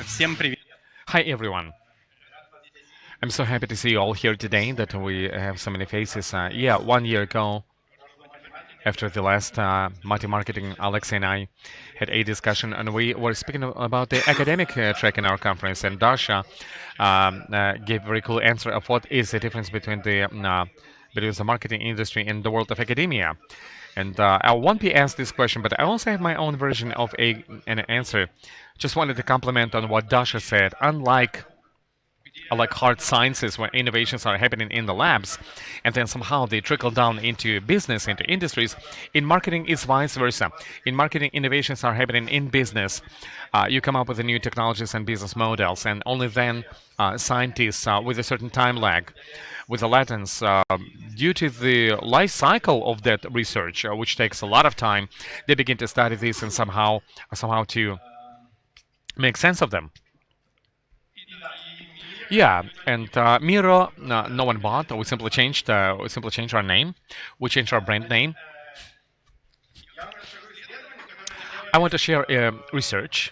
Всем привет. Hi everyone. I'm so happy to see you all here today that we have so many faces. Yeah, 1 year ago, after the last multi-marketing, Alex and I had a discussion and we were speaking about the academic track in our conference, and Dasha gave a very cool answer of what is the difference between the marketing industry and the world of academia. And I won't be asked this question, but I also have my own version of an answer. Just wanted to comment on what Dasha said. Unlike like hard sciences where innovations are happening in the labs and then somehow they trickle down into business, into industries, in marketing it's vice versa. In marketing, innovations are happening in business. You come up with the new technologies and business models, and only then scientists with a certain time lag, with the latence, due to the life cycle of that research, which takes a lot of time, they begin to study this and somehow to make sense of them. Yeah, and MIRO, no one bought. We simply changed our name. We changed our brand name. I want to share research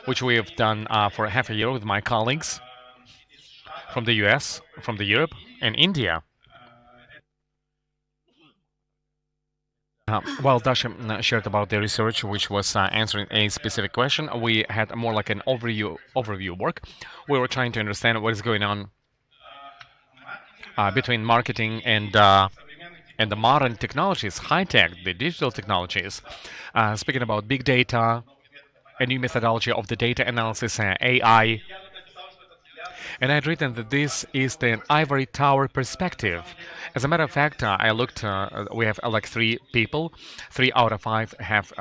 which we have done for half a year with my colleagues from the US, from the Europe, and India. While Dasha shared about the research, which was answering a specific question, we had more like an overview work. We were trying to understand what is going on between marketing and the modern technologies, high tech, the digital technologies. Speaking about big data, a new methodology of the data analysis, AI. And I had written that this is the ivory tower perspective. As a matter of fact, I looked, we have like three people, 3 out of 5 have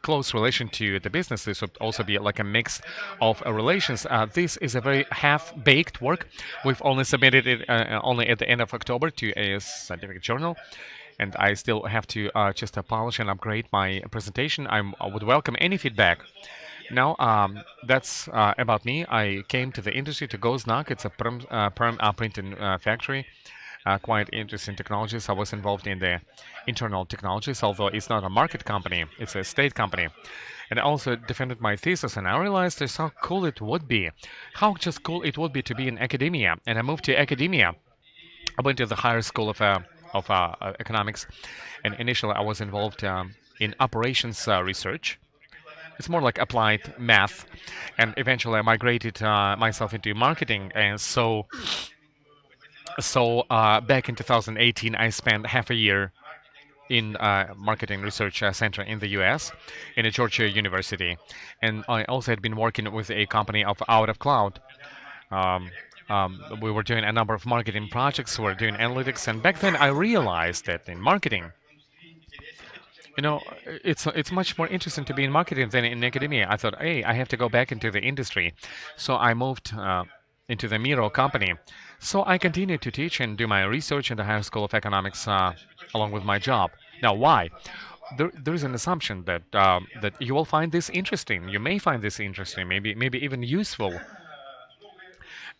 close relation to the business. This would also be like a mix of relations. This is a very half-baked work. We've only submitted it only at the end of October to a scientific journal. And I still have to just polish and upgrade my presentation. I would welcome any feedback. Now, that's about me. I came to the industry to Goznak. It's a perm printing factory. Quite interesting technologies. I was involved in the internal technologies, although it's not a market company, it's a state company. And I also defended my thesis, and I realized just how cool it would be. How just cool it would be to be in academia. And I moved to academia. I went to the higher school of economics, and initially I was involved in operations research. It's more like applied math, and eventually I migrated myself into marketing. And so back in 2018, I spent half a year in marketing research center in the U.S. in a Georgia University, and I also had been working with a company of out of cloud. Um, we were doing a number of marketing projects. We were doing analytics, and back then I realized that in marketing, it's much more interesting to be in marketing than in academia. I thought, hey, I have to go back into the industry. So I moved into the MIRO company. So I continued to teach and do my research in the Higher School of Economics along with my job. Now, why? There is an assumption that you will find this interesting. You may find this interesting, maybe even useful.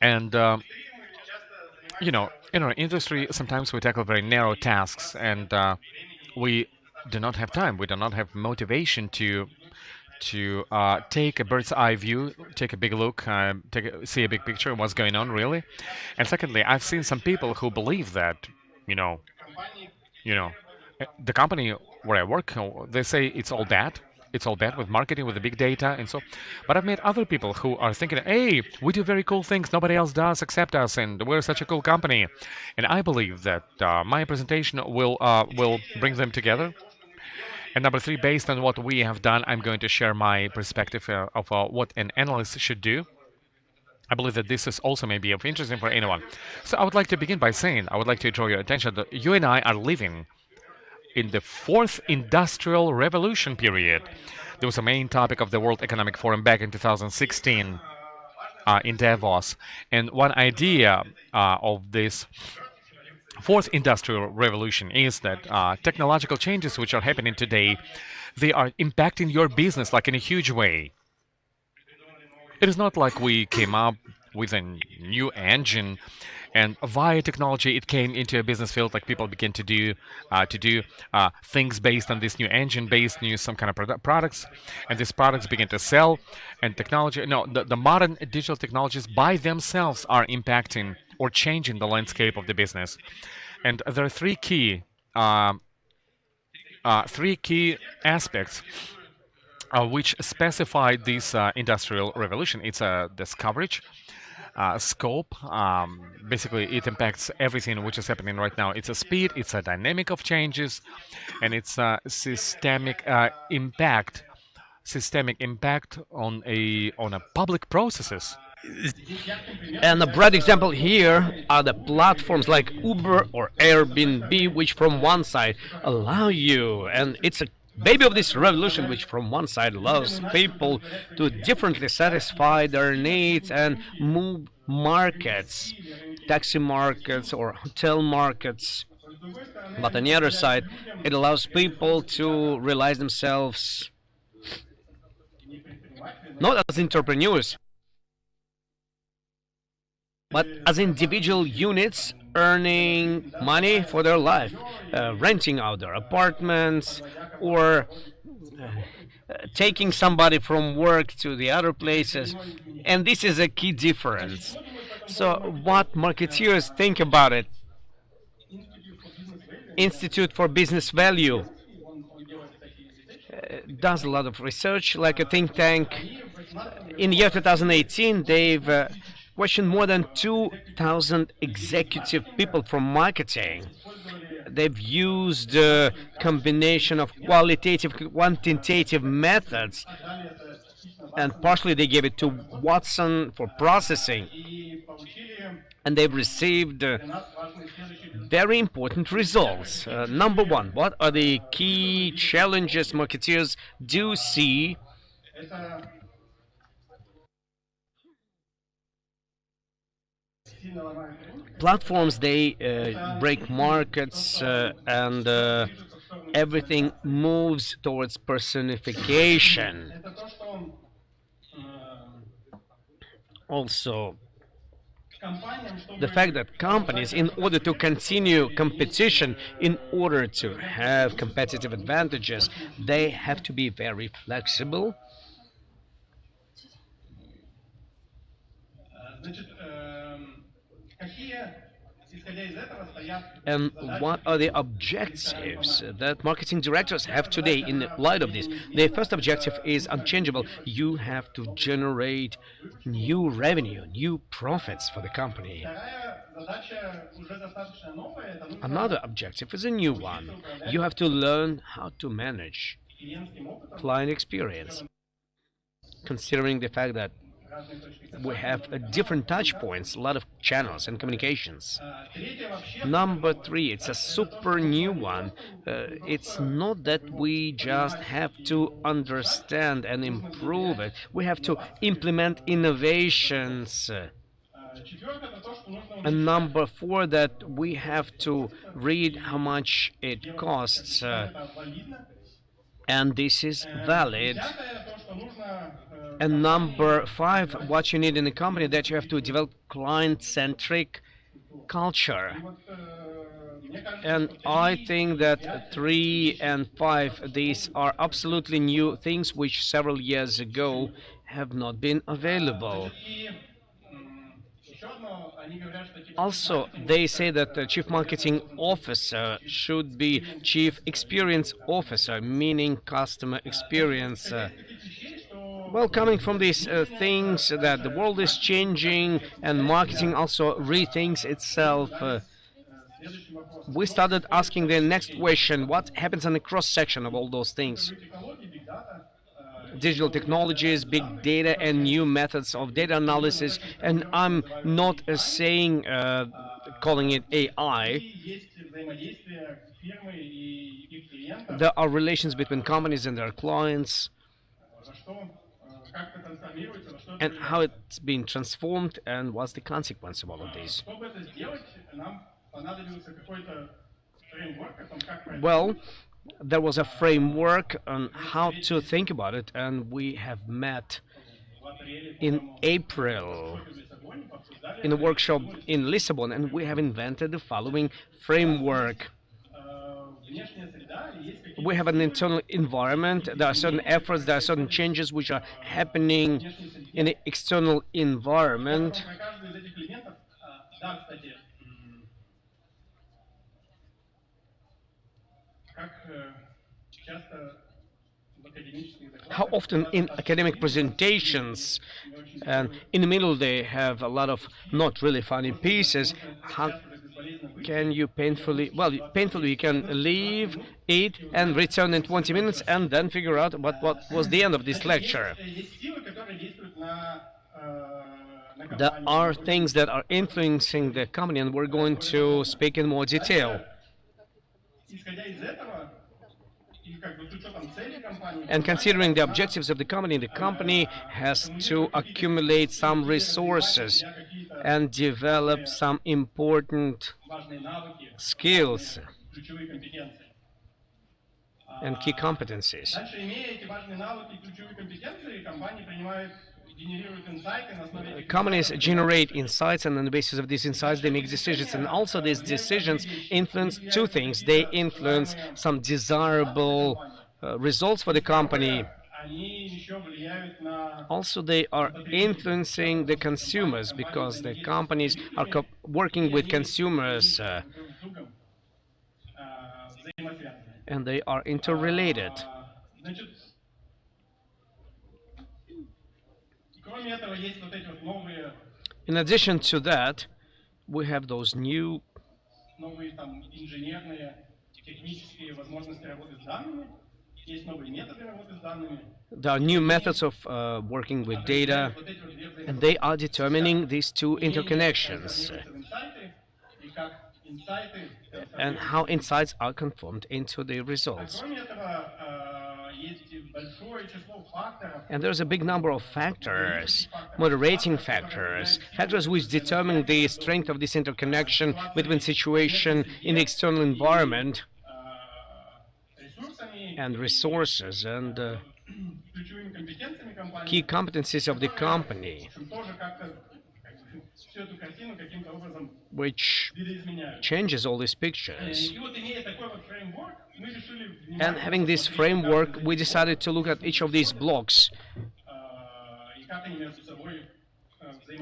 And in our industry, sometimes we tackle very narrow tasks, and we do not have time. We do not have motivation to take a bird's eye view, take a big look, see a big picture of what's going on really. And secondly, I've seen some people who believe that, you know, you know, the company where I work, they say it's all bad. It's all bad with marketing, with the big data, and so. But I've met other people who are thinking, "Hey, we do very cool things. Nobody else does except us, and we're such a cool company." And I believe that my presentation will bring them together. And number three, based on what we have done, I'm going to share my perspective of what an analyst should do. I believe that this is also maybe of interest for anyone. So I would like to begin by saying, I would like to draw your attention that you and I are living in the fourth industrial revolution period. There was a main topic of the World Economic Forum back in 2016 in Davos. And one idea of this fourth industrial revolution is that technological changes which are happening today, they are impacting your business like in a huge way. It is not like we came up with a new engine And via technology, it came into a business field. Like people begin to do things based on this new engine, based new some kind of products, and these products begin to sell. And technology, no, the modern digital technologies by themselves are impacting or changing the landscape of the business. And there are three key aspects which specify this industrial revolution. It's this coverage, scope. Basically, it impacts everything which is happening right now. It's a speed, it's a dynamic of changes, and it's a systemic impact on a public processes. And a bright example here are the platforms like Uber or Airbnb, which from one side allow you, and it's a baby of this revolution, which from one side allows people to differently satisfy their needs and move markets, taxi markets or hotel markets. But on the other side, it allows people to realize themselves not as entrepreneurs, but as individual units earning money for their life, renting out their apartments or taking somebody from work to the other places. And this is a key difference. So, what marketeers think about it? Institute for Business Value does a lot of research, like a think tank. In the year 2018, they've questioned more than 2,000 executive people from marketing. They've used a combination of qualitative, quantitative methods, and partially they gave it to Watson for processing. And they've received very important results. Number one, what are the key challenges marketeers do see? Platforms, they break markets, and everything moves towards personification. Also, the fact that companies, in order to continue competition, in order to have competitive advantages, they have to be very flexible. And what are the objectives that marketing directors have today in light of this? The first objective is unchangeable. You have to generate new revenue, new profits for the company. Another objective is a new one. You have to learn how to manage client experience, considering the fact that we have different touch points, a lot of channels and communications. Number three, it's a super new one. It's not that we just have to understand and improve it. We have to implement innovations. And number four, that we have to read how much it costs. And this is valid. And number five, what you need in a company, that you have to develop client-centric culture. And I think that 3 and 5, these are absolutely new things which several years ago have not been available. Also, they say that the chief marketing officer should be chief experience officer, meaning customer experience. Well, coming from these things that the world is changing and marketing also rethinks itself, we started asking the next question: what happens on the cross-section of all those things? Digital technologies, big data, and new methods of data analysis. And I'm not saying calling it AI. There are relations between companies and their clients, and how it's been transformed, and what's the consequence of all of this. Well, there was a framework on how to think about it, and we have met in April. in a workshop in Lisbon, and we have invented the following framework. We have an internal environment, there are certain efforts, there are certain changes which are happening in the external environment. How often in academic presentations, and in the middle they have a lot of not really funny pieces, how can you painfully you can leave, eat, and return in 20 minutes and then figure out what was the end of this lecture. There are things that are influencing the company, and we're going to speak in more detail. And considering the objectives of the company has to accumulate some resources and develop some important skills and key competencies. Companies generate insights, and on the basis of these insights they make decisions, and also these decisions influence two things. They influence some desirable results for the company. Also, they are influencing the consumers, because the companies are working with consumers and they are interrelated. In addition to that, we have those new there are new methods of working with data, and they are determining these two interconnections and how insights are conformed into the results. And there's a big number of factors, moderating factors, factors which determine the strength of this interconnection between situation in the external environment and resources and key competencies of the company, which changes all these pictures. And having this framework, we decided to look at each of these blocks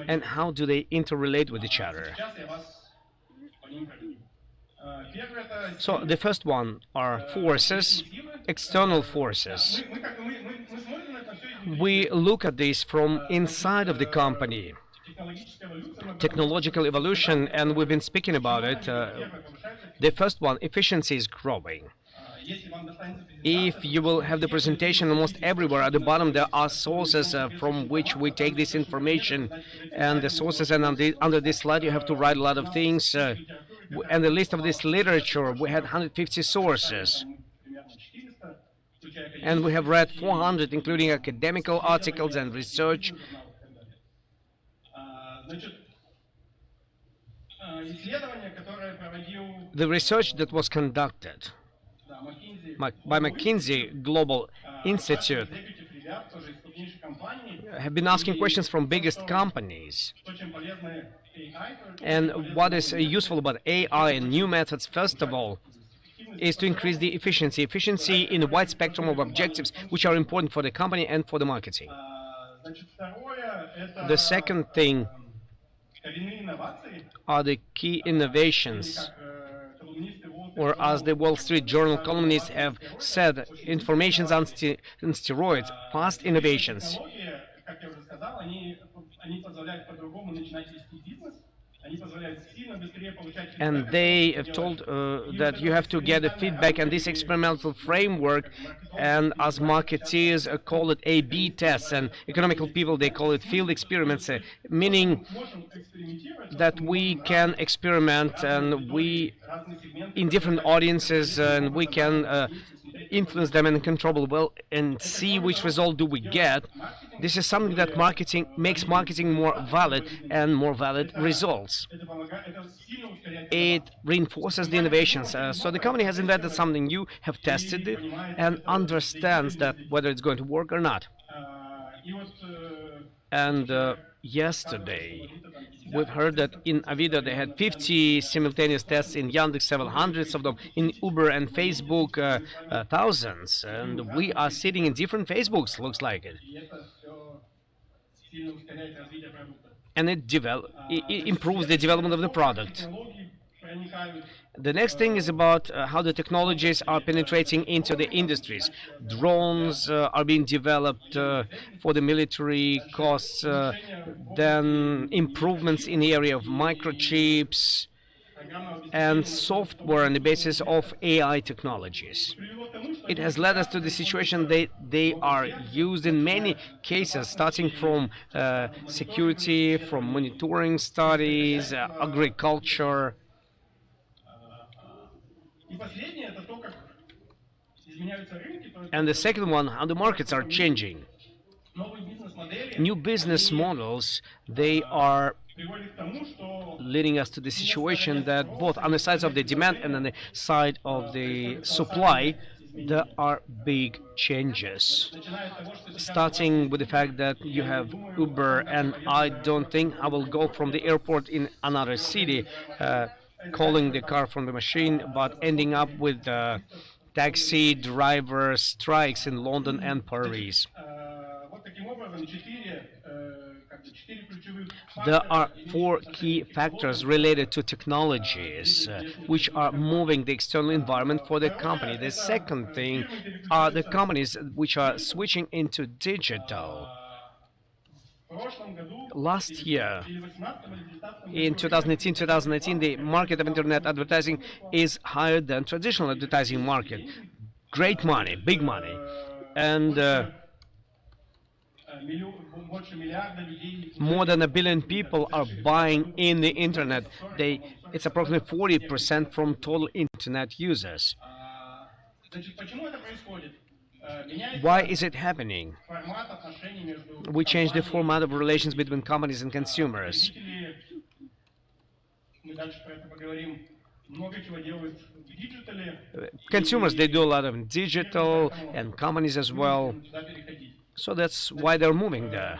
and how do they interrelate with each other. So the first one are forces, external forces. We look at this from inside of the company. Technological evolution, and we've been speaking about it. The first one, efficiency is growing. If you will have the presentation, almost everywhere at the bottom there are sources from which we take this information, and the sources, and under this slide you have to write a lot of things, and the list of this literature, we had 150 sources, and we have read 400, including academical articles and research. The research that was conducted by McKinsey Global Institute have been asking questions from biggest companies. And what is useful about AI and new methods, first of all, is to increase the efficiency. Efficiency in a wide spectrum of objectives which are important for the company and for the marketing. The second thing are the key innovations, or as the Wall Street Journal columnists have said, information on steroids, fast innovations. And they have told that you have to get a feedback, and this experimental framework, and as marketeers call it A/B tests, and economical people they call it field experiments, meaning that we can experiment and we in different audiences, and we can influence them and control well and see which result do we get. This is something that makes marketing more valid and more valid results. It reinforces the innovations. So the company has invented something new, have tested it, and understands that whether it's going to work or not. And yesterday. We've heard that in Avida they had 50 simultaneous tests, in Yandex several hundreds of them, in Uber and Facebook thousands, and we are sitting in different Facebooks, looks like it. And it improves the development of the product. The next thing is about how the technologies are penetrating into the industries. Drones are being developed for the military costs, then improvements in the area of microchips and software on the basis of AI technologies. It has led us to the situation that they are used in many cases, starting from security, from monitoring studies, agriculture. And the second one, how the markets are changing. New business models, they are leading us to the situation that both on the side of the demand and on the side of the supply, there are big changes. Starting with the fact that you have Uber, and I don't think I will go from the airport in another city calling the car from the machine, but ending up with taxi driver strikes in London and Paris. There are four key factors related to technologies which are moving the external environment for the company. The second thing are the companies which are switching into digital. Last year, in 2018-2019, the market of internet advertising is higher than traditional advertising market. Great money, big money. And more than 1 billion people are buying in the internet. It's approximately 40% from total internet users. Why is it happening? We changed the format of relations between companies and consumers. Consumers, they do a lot of digital, and companies as well. So that's why they're moving there.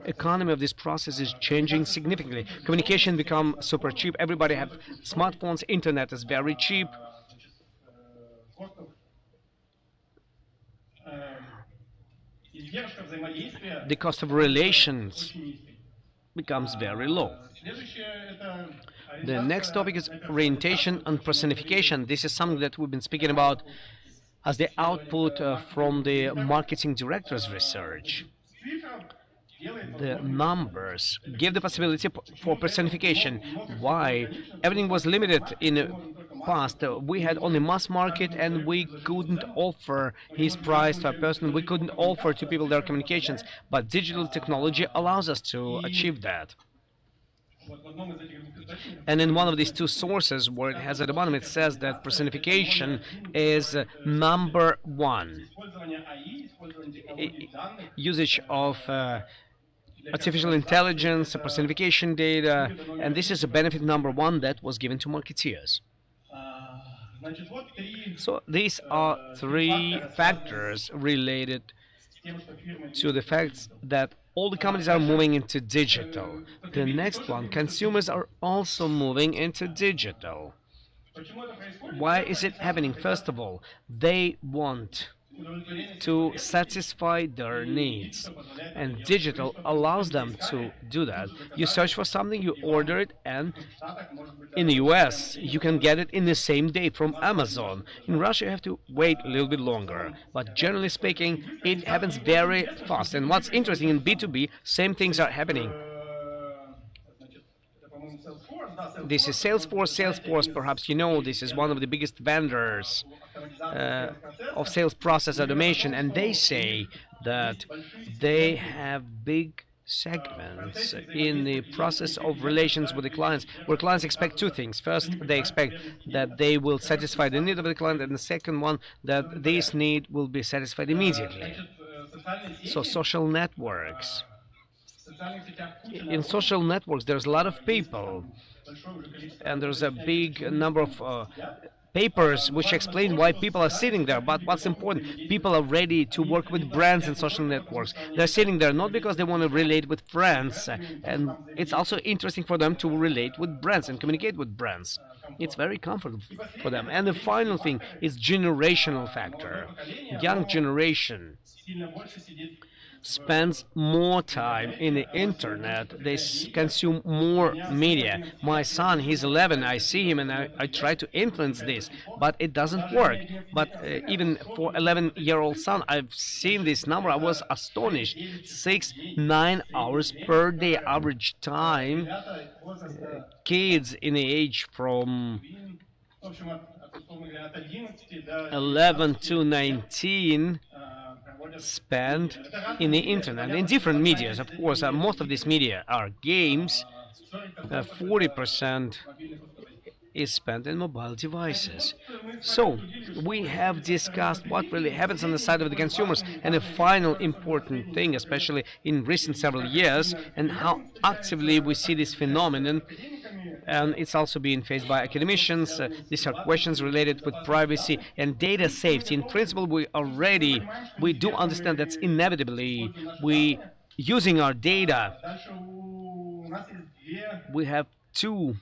Economy of this process is changing significantly. Communication become super cheap. Everybody have smartphones. Internet is very cheap. The cost of relations becomes very low. The next topic is orientation and personification. This is something that we've been speaking about as the output from the marketing director's research. The numbers give the possibility for personification. Why? Everything was limited in the past. We had only mass market, and we couldn't offer his price to a person. We couldn't offer to people their communications. But digital technology allows us to achieve that. And in one of these two sources, where it has at the bottom, it says that personification is number one. Usage of artificial intelligence, personification data, and this is a benefit number one that was given to marketeers. So these are three factors related to the fact that all the companies are moving into digital. The next one, consumers are also moving into digital. Why is it happening? First of all, they want to satisfy their needs, and digital allows them to do that. You search for something, you order it, and in the US you can get it in the same day from Amazon. In Russia you have to wait a little bit longer, but generally speaking it happens very fast. And what's interesting, in B2B same things are happening. This is Salesforce. Salesforce, perhaps you know, this is one of the biggest vendors of sales process automation, and they say that they have big segments in the process of relations with the clients, where clients expect two things. First, they expect that they will satisfy the need of the client, and the second one, that this need will be satisfied immediately. So social networks. In social networks there's a lot of people, and there's a big number of papers which explain why people are sitting there. But what's important, people are ready to work with brands and social networks. They're sitting there not because they want to relate with friends, and it's also interesting for them to relate with brands and communicate with brands. It's very comfortable for them. And the final thing is generational factor. Young generation spends more time in the internet. They consume more media. My son, he's 11. I see him and I try to influence this, but it doesn't work. But even for 11-year-old son, I've seen this number. I was astonished. 6-9 hours per day average time. Kids in the age from 11 to 19 spend in the internet in different medias. Of course, most of these media are games. 40% is spent in mobile devices. So we have discussed what really happens on the side of the consumers, and a final important thing, especially in recent several years, and how actively we see this phenomenon. And it's also being faced by academicians. These are questions related with privacy and data safety. In principle, we do understand that inevitably we using our data. We have two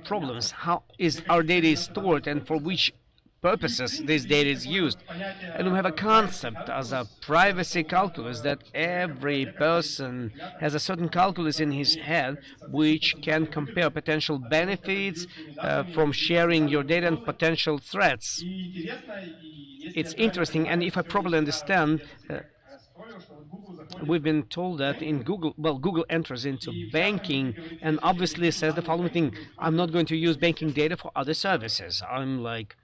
problems. How is our data stored and for which purposes this data is used? And we have a concept as a privacy calculus, that every person has a certain calculus in his head which can compare potential benefits from sharing your data and potential threats. It's interesting, and if I properly understand, we've been told that in Google, Google enters into banking and obviously says the following thing: I'm not going to use banking data for other services. I'm like,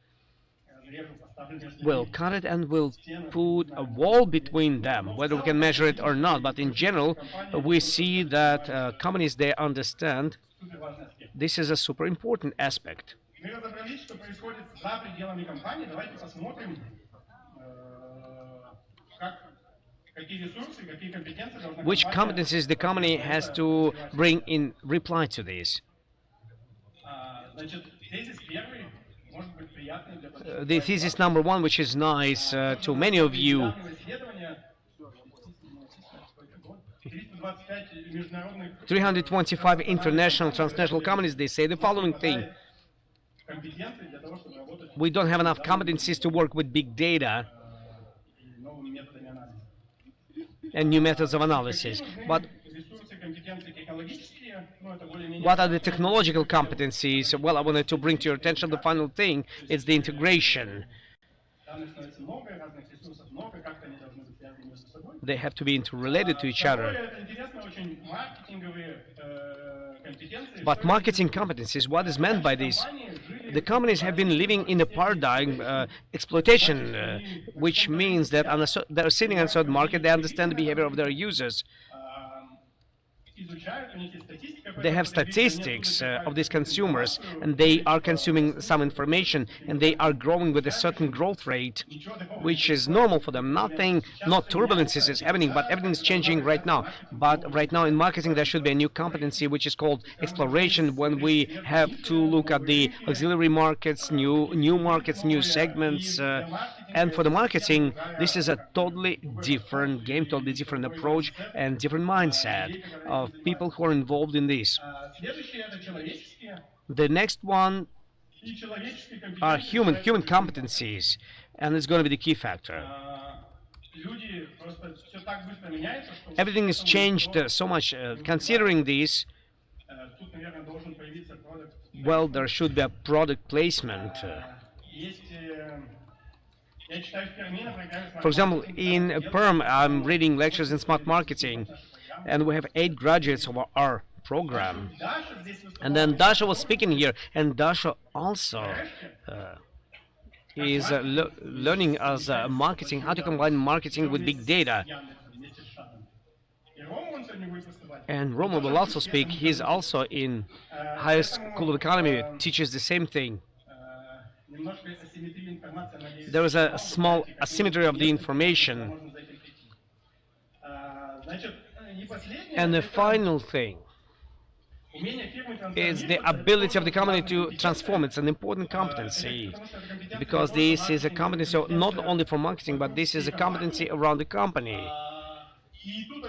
we'll cut it and we'll put a wall between them, whether we can measure it or not. But in general, we see that companies, they understand this is a super important aspect. Which competencies the company has to bring in reply to this? The thesis number one, which is nice to many of you. 325 international, transnational companies, they say the following thing: we don't have enough competencies to work with big data and new methods of analysis. But what are the technological competencies? Well, I wanted to bring to your attention the final thing. It's the integration. They have to be interrelated to each other. But marketing competencies, what is meant by this? The companies have been living in a paradigm exploitation, which means that they're sitting on a certain market, they understand the behavior of their users. They have statistics of these consumers, and they are consuming some information, and they are growing with a certain growth rate, which is normal for them. Nothing, not turbulences is happening, but everything is changing right now. But right now in marketing, there should be a new competency, which is called exploration, when we have to look at the auxiliary markets, new markets, new segments. And for the marketing, this is a totally different game, totally different approach, and different mindset of people who are involved in this. The next one are human competencies, and it's going to be the key factor. Everything has changed so much. Considering this, well, there should be a product placement. For example, in Perm, I'm reading lectures in smart marketing, and we have 8 graduates of our program. And then Dasha was speaking here, and Dasha also is learning as marketing, how to combine marketing with big data. And Roma will also speak. He's also in Higher School of Economy, teaches the same thing. There is a small asymmetry of the information. And the final thing, It's the ability of the company to transform. It's an important competency, because this is a competency not only for marketing, but this is a competency around the company.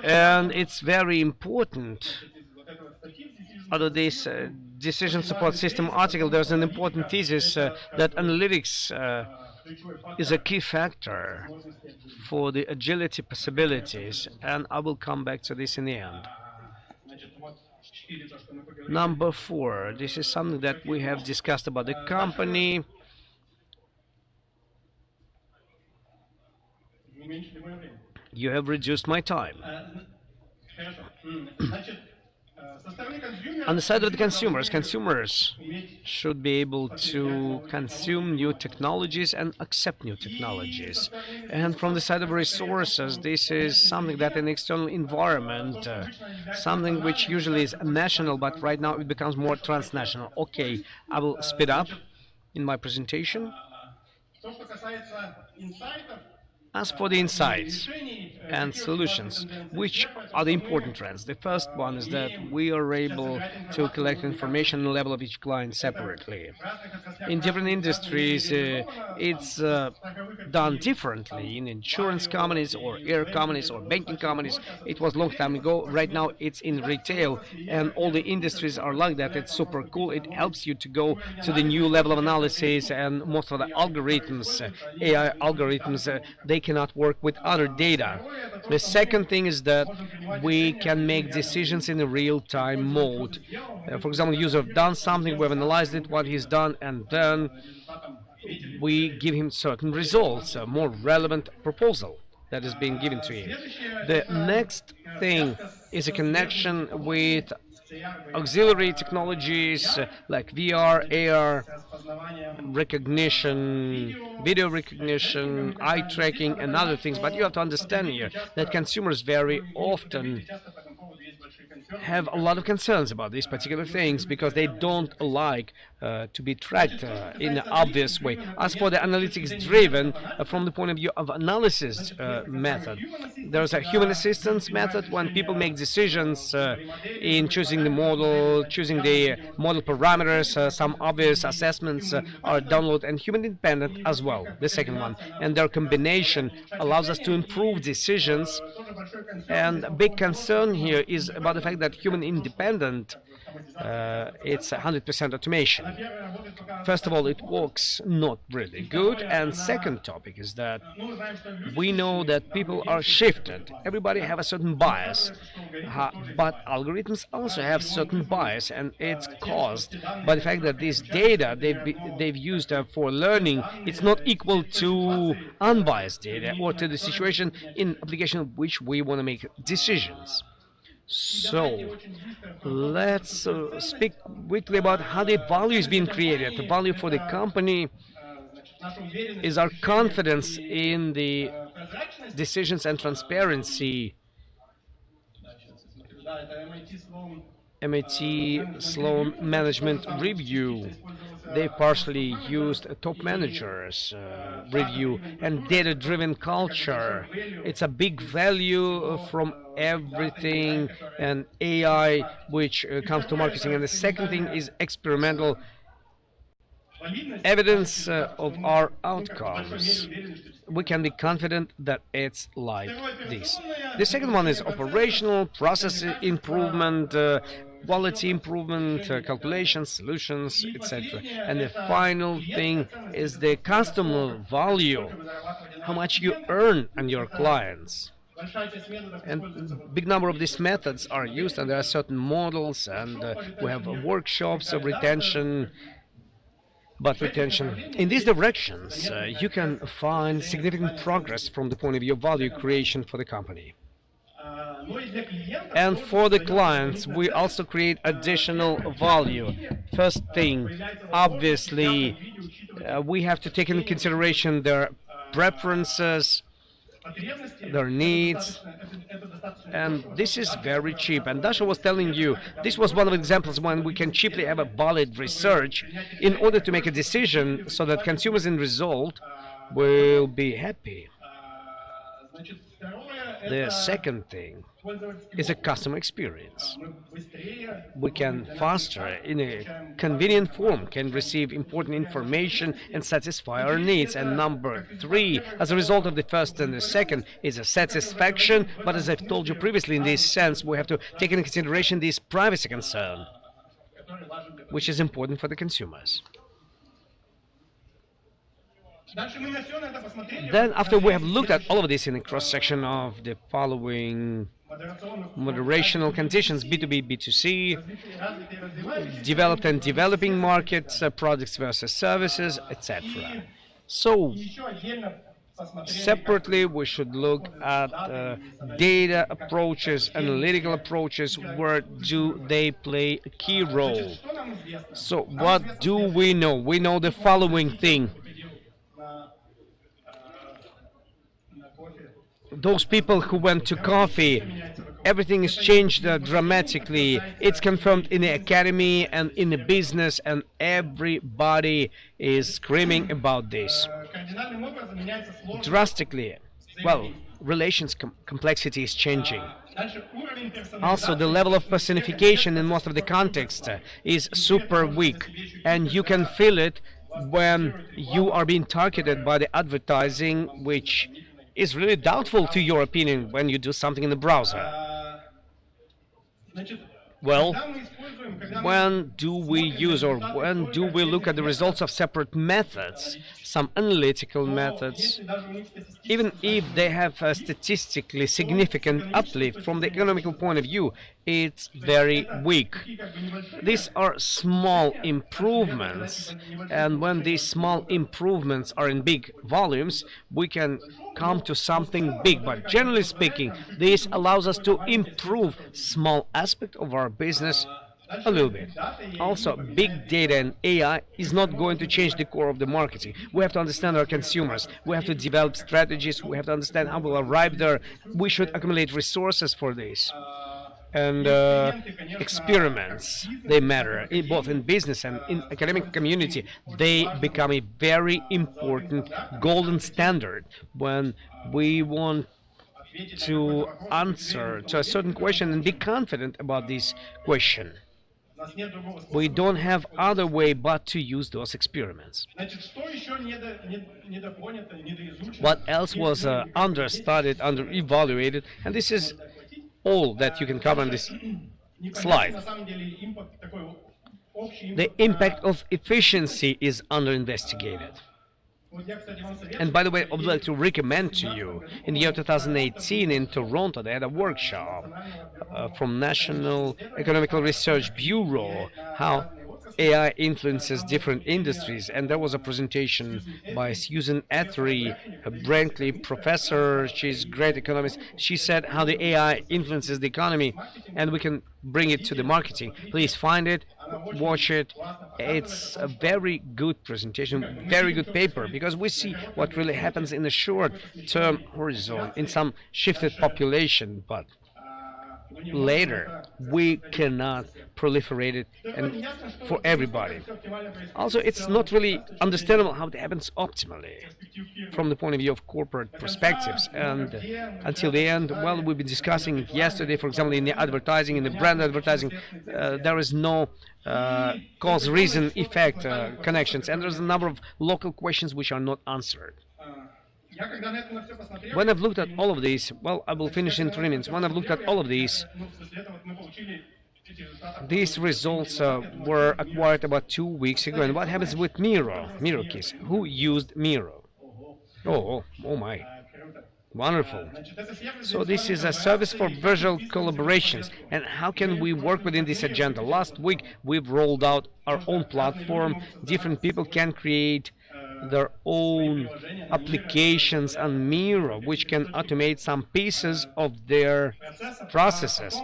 And it's very important. Under this decision support system article, there's an important thesis that analytics is a key factor for the agility possibilities, and I will come back to this in the end. Number 4, this is something that we have discussed about the company. You have reduced my time. On the side of the consumers should be able to consume new technologies and accept new technologies. And from the side of resources, this is something that an external environment, something which usually is national, but right now it becomes more transnational. Okay, I will speed up in my presentation. As for the insights and solutions, which are the important trends? The first one is that we are able to collect information on the level of each client separately. In different industries, it's done differently. In insurance companies or air companies or banking companies, it was a long time ago. Right now, it's in retail, and all the industries are like that. It's super cool. It helps you to go to the new level of analysis, and most of the algorithms, AI algorithms, they cannot work with other data. The second thing is that we can make decisions in a real-time mode. For example, the user has done something, we have analyzed it, what he's done, and then we give him certain results, a more relevant proposal that is being given to him. The next thing is a connection with auxiliary technologies like VR, AR, recognition, video recognition, eye tracking, and other things. But you have to understand here that consumers very often have a lot of concerns about these particular things because they don't like to be tracked in an obvious way. As for the analytics driven, from the point of view of analysis method, there's a human assistance method when people make decisions in choosing the model, choosing the model parameters. Some obvious assessments are downloaded, and human independent as well, the second one. And their combination allows us to improve decisions. And a big concern here is about the fact that human independent, it's 100% automation. First of all, it works not really good, and second topic is that we know that people are shifted. Everybody have a certain bias, but algorithms also have certain bias, and it's caused by the fact that this data they've used for learning, it's not equal to unbiased data or to the situation in application of which we want to make decisions. So, let's speak quickly about how the value is being created. The value for the company is our confidence in the decisions and transparency. MIT Sloan Management Review. They partially used a top managers review and data-driven culture. It's a big value from everything and AI which comes to marketing. And the second thing is experimental evidence of our outcomes. We can be confident that it's like this. The second one is operational, process improvement, quality improvement, calculations, solutions, etc. And the final thing is the customer value, how much you earn on your clients. And big number of these methods are used, and there are certain models, and we have workshops of retention. But retention in these directions, you can find significant progress from the point of view of value creation for the company. And for the clients, we also create additional value. First thing, obviously, we have to take into consideration their preferences, their needs, and this is very cheap. And Dasha was telling you, this was one of the examples when we can cheaply have a valid research in order to make a decision so that consumers in result will be happy. The second thing is a customer experience. We can faster, in a convenient form, can receive important information and satisfy our needs. And number three, as a result of the first and the second, is a satisfaction. But as I've told you previously, in this sense, we have to take into consideration this privacy concern, which is important for the consumers. Then, after we have looked at all of this in a cross-section of the following moderational conditions, B2B, B2C, developed and developing markets, products versus services, etc. So, separately, we should look at data approaches, analytical approaches. Where do they play a key role? So, what do we know? We know the following thing. Those people who went to coffee, everything is changed dramatically. It's confirmed in the academy and in the business, and everybody is screaming about this. Drastically, well, relations complexity is changing. Also, the level of personification in most of the context is super weak, and you can feel it when you are being targeted by the advertising, which is really doubtful to your opinion when you do something in the browser. Well, when do we use or when do we look at the results of separate methods, some analytical methods, even if they have a statistically significant uplift from the economical point of view, it's very weak. These are small improvements, and when these small improvements are in big volumes, we can come to something big. But generally speaking, this allows us to improve small aspect of our business a little bit. Also, big data and AI is not going to change the core of the marketing. We have to understand our consumers. We have to develop strategies. We have to understand how we'll arrive there. We should accumulate resources for this. And experiments, they matter, both in business and in academic community. They become a very important golden standard when we want to answer to a certain question and be confident about this question. We don't have other way but to use those experiments. What else was understudied, under-evaluated, and this is all that you can cover on this slide. The impact of efficiency is under-investigated. And by the way, I would like to recommend to you, in the year 2018 in Toronto, they had a workshop from National Economical Research Bureau, how AI influences different industries, and there was a presentation by Susan Ethery, a Brantley professor. She's a great economist. She said how the AI influences the economy, and we can bring it to the marketing. Please find it, watch it. It's a very good presentation, very good paper, because we see what really happens in the short-term horizon in some shifted population, but later we cannot proliferate it and for everybody. Also, it's not really understandable how it happens optimally from the point of view of corporate perspectives. And until the end, well, we've been discussing it yesterday, for example, in the advertising, in the brand advertising, there is no cause, reason, effect connections, and there's a number of local questions which are not answered. When I've looked at all of these, well, I will finish in 3 minutes. When I've looked at all of these results were acquired about 2 weeks ago. And what happens with MIRO? MIRO keys. Who used MIRO? Oh my. Wonderful. So this is a service for visual collaborations. And how can we work within this agenda? Last week, we've rolled out our own platform. Different people can create their own applications on MIRO, which can automate some pieces of their processes,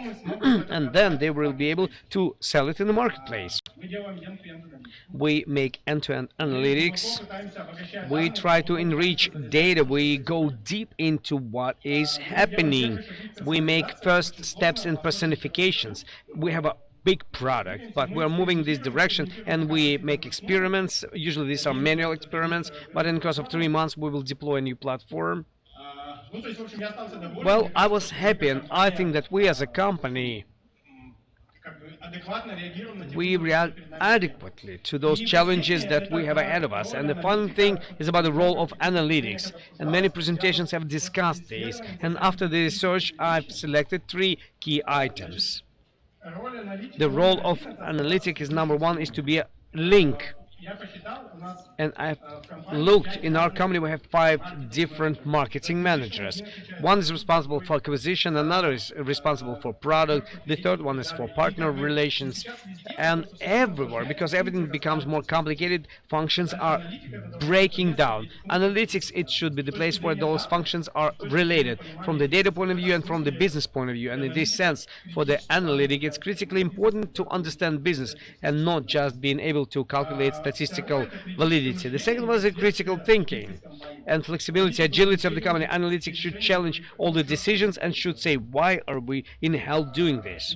and then they will be able to sell it in the marketplace. We make end-to-end analytics. We try to enrich data. We go deep into what is happening. We make first steps in personifications. We have a big product, but we're moving this direction, and we make experiments. Usually these are manual experiments, but in the course of 3 months we will deploy a new platform. Well, I was happy, and I think that we as a company, we react adequately to those challenges that we have ahead of us. And the fun thing is about the role of analytics. And many presentations have discussed this. And after the research, I've selected 3 key items. The role of analytics is number 1 is to be a link. And I've looked, in our company we have 5 different marketing managers. One is responsible for acquisition, another is responsible for product, the third one is for partner relations. And everywhere, because everything becomes more complicated, functions are breaking down. Analytics, it should be the place where those functions are related from the data point of view and from the business point of view. And in this sense, for the analytic, it's critically important to understand business and not just being able to calculate statistical validity. The second was the critical thinking and flexibility, agility of the company. Analytics should challenge all the decisions and should say, why are we in hell doing this?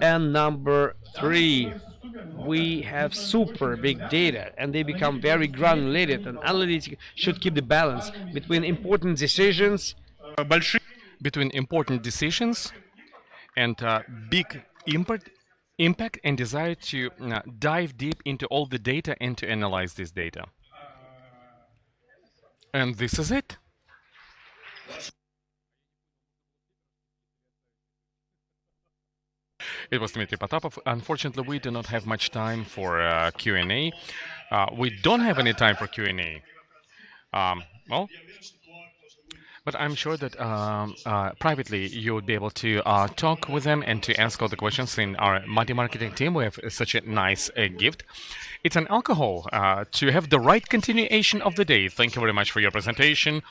And number 3, we have super big data and they become very granulated, and analytics should keep the balance between important decisions and big impact and desire to dive deep into all the data and to analyze this data. And this is it. It was Dmitry Potapov. Unfortunately, we do not have much time for Q&A. We don't have any time for Q&A. Well, but I'm sure that privately you would be able to talk with them and to ask all the questions in our multi-marketing team. We have such a nice gift. It's an alcohol to have the right continuation of the day. Thank you very much for your presentation.